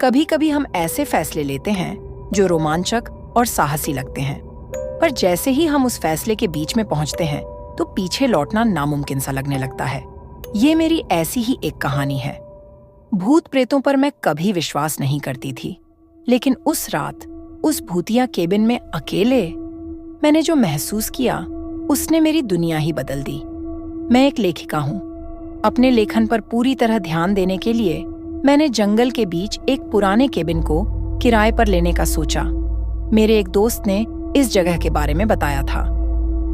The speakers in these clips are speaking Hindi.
कभी कभी हम ऐसे फैसले लेते हैं जो रोमांचक और साहसी लगते हैं, पर जैसे ही हम उस फैसले के बीच में पहुंचते हैं तो पीछे लौटना नामुमकिन सा लगने लगता है। ये मेरी ऐसी ही एक कहानी है। भूत प्रेतों पर मैं कभी विश्वास नहीं करती थी, लेकिन उस रात उस भूतिया केबिन में अकेले मैंने जो महसूस किया उसने मेरी दुनिया ही बदल दी। मैं एक लेखिका हूँ। अपने लेखन पर पूरी तरह ध्यान देने के लिए मैंने जंगल के बीच एक पुराने केबिन को किराए पर लेने का सोचा। मेरे एक दोस्त ने इस जगह के बारे में बताया था।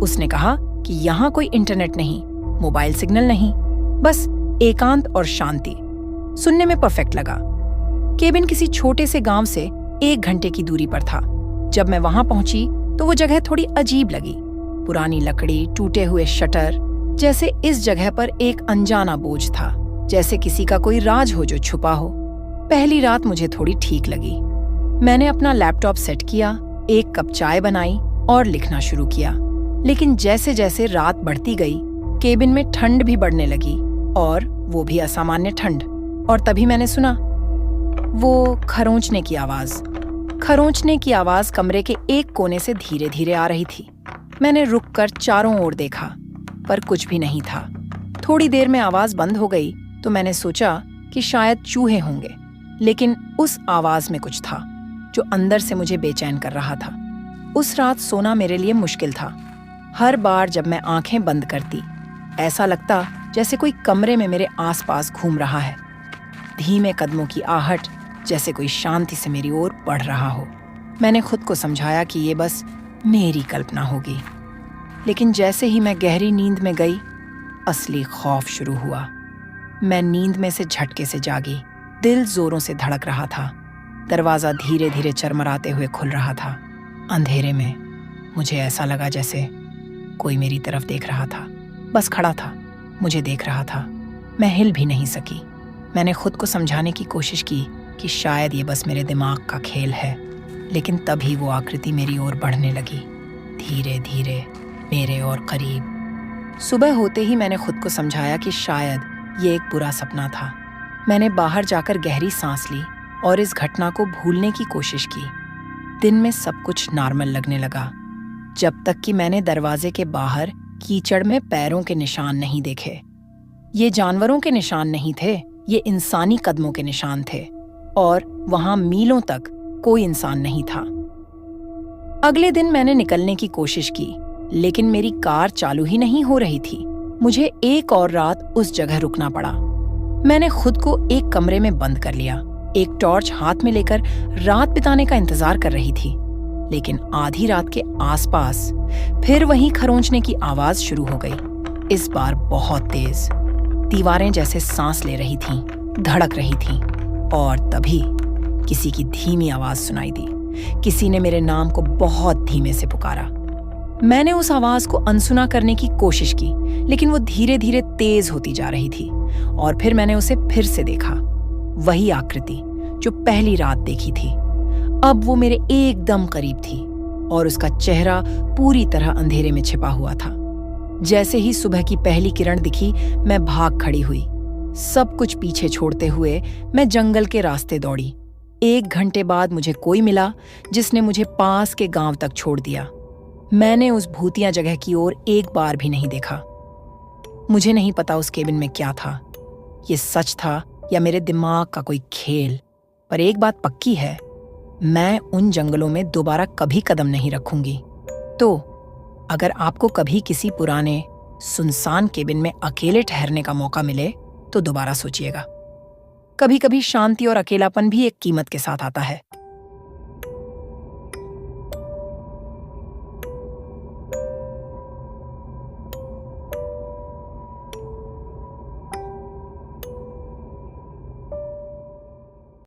उसने कहा कि यहाँ कोई इंटरनेट नहीं, मोबाइल सिग्नल नहीं, बस एकांत और शांति। सुनने में परफेक्ट लगा। केबिन किसी छोटे से गांव से 1 घंटे की दूरी पर था। जब मैं वहां पहुंची तो वो जगह थोड़ी अजीब लगी। पुरानी लकड़ी, टूटे हुए शटर, जैसे इस जगह पर एक अनजाना बोझ था, जैसे किसी का कोई राज हो जो छुपा हो। पहली रात मुझे थोड़ी ठीक लगी। मैंने अपना लैपटॉप सेट किया, 1 कप चाय बनाई और लिखना शुरू किया। लेकिन जैसे जैसे रात बढ़ती गई, केबिन में ठंड भी बढ़ने लगी, और वो भी असामान्य ठंड। और तभी मैंने सुना वो खरोंचने की आवाज। खरोंचने की आवाज कमरे के एक कोने से धीरे धीरे आ रही थी। मैंने रुककर चारों ओर देखा, पर कुछ भी नहीं था। थोड़ी देर में आवाज बंद हो गई तो मैंने सोचा कि शायद चूहे होंगे, लेकिन उस आवाज में कुछ था जो अंदर से मुझे बेचैन कर रहा था। उस रात सोना मेरे लिए मुश्किल था। हर बार जब मैं आंखें बंद करती, ऐसा लगता जैसे कोई कमरे में मेरे आसपास घूम रहा है। धीमे कदमों की आहट, जैसे कोई शांति से मेरी ओर बढ़ रहा हो। मैंने खुद को समझाया कि ये बस मेरी कल्पना होगी, लेकिन जैसे ही मैं गहरी नींद में गई, असली खौफ शुरू हुआ। मैं नींद में से झटके से जागी। दिल जोरों से धड़क रहा था। दरवाजा धीरे धीरे चरमराते हुए खुल रहा था। अंधेरे में मुझे ऐसा लगा जैसे कोई मेरी तरफ देख रहा था। बस खड़ा था, मुझे देख रहा था। मैं हिल भी नहीं सकी। मैंने खुद को समझाने की कोशिश की कि शायद ये बस मेरे दिमाग का खेल है, लेकिन तभी वो आकृति मेरी ओर बढ़ने लगी, धीरे धीरे, मेरे और करीब। सुबह होते ही मैंने खुद को समझाया कि शायद ये एक बुरा सपना था। मैंने बाहर जाकर गहरी सांस ली और इस घटना को भूलने की कोशिश की। दिन में सब कुछ नॉर्मल लगने लगा, जब तक कि मैंने दरवाजे के बाहर कीचड़ में पैरों के निशान नहीं देखे। ये जानवरों के निशान नहीं थे, ये इंसानी कदमों के निशान थे, और वहां मीलों तक कोई इंसान नहीं था। अगले दिन मैंने निकलने की कोशिश की, लेकिन मेरी कार चालू ही नहीं हो रही थी। मुझे एक और रात उस जगह रुकना पड़ा। मैंने खुद को एक कमरे में बंद कर लिया, एक टॉर्च हाथ में लेकर रात बिताने का इंतजार कर रही थी। लेकिन आधी रात के आसपास फिर वही खरोंचने की आवाज शुरू हो गई, इस बार बहुत तेज। दीवारें जैसे सांस ले रही थीं, धड़क रही थीं, और तभी किसी की धीमी आवाज सुनाई दी। किसी ने मेरे नाम को बहुत धीमे से पुकारा। मैंने उस आवाज को अनसुना करने की कोशिश की, लेकिन वो धीरे धीरे तेज होती जा रही थी। और फिर मैंने उसे फिर से देखा, वही आकृति जो पहली रात देखी थी। अब वो मेरे एकदम करीब थी, और उसका चेहरा पूरी तरह अंधेरे में छिपा हुआ था। जैसे ही सुबह की पहली किरण दिखी, मैं भाग खड़ी हुई। सब कुछ पीछे छोड़ते हुए मैं जंगल के रास्ते दौड़ी। 1 घंटे बाद मुझे कोई मिला जिसने मुझे पास के गांव तक छोड़ दिया। मैंने उस भूतिया जगह की ओर एक बार भी नहीं देखा। मुझे नहीं पता उस केबिन में क्या था, ये सच था या मेरे दिमाग का कोई खेल। पर एक बात पक्की है, मैं उन जंगलों में दोबारा कभी कदम नहीं रखूंगी। तो अगर आपको कभी किसी पुराने सुनसान केबिन में अकेले ठहरने का मौका मिले तो दोबारा सोचिएगा। कभी कभी शांति और अकेलापन भी एक कीमत के साथ आता है।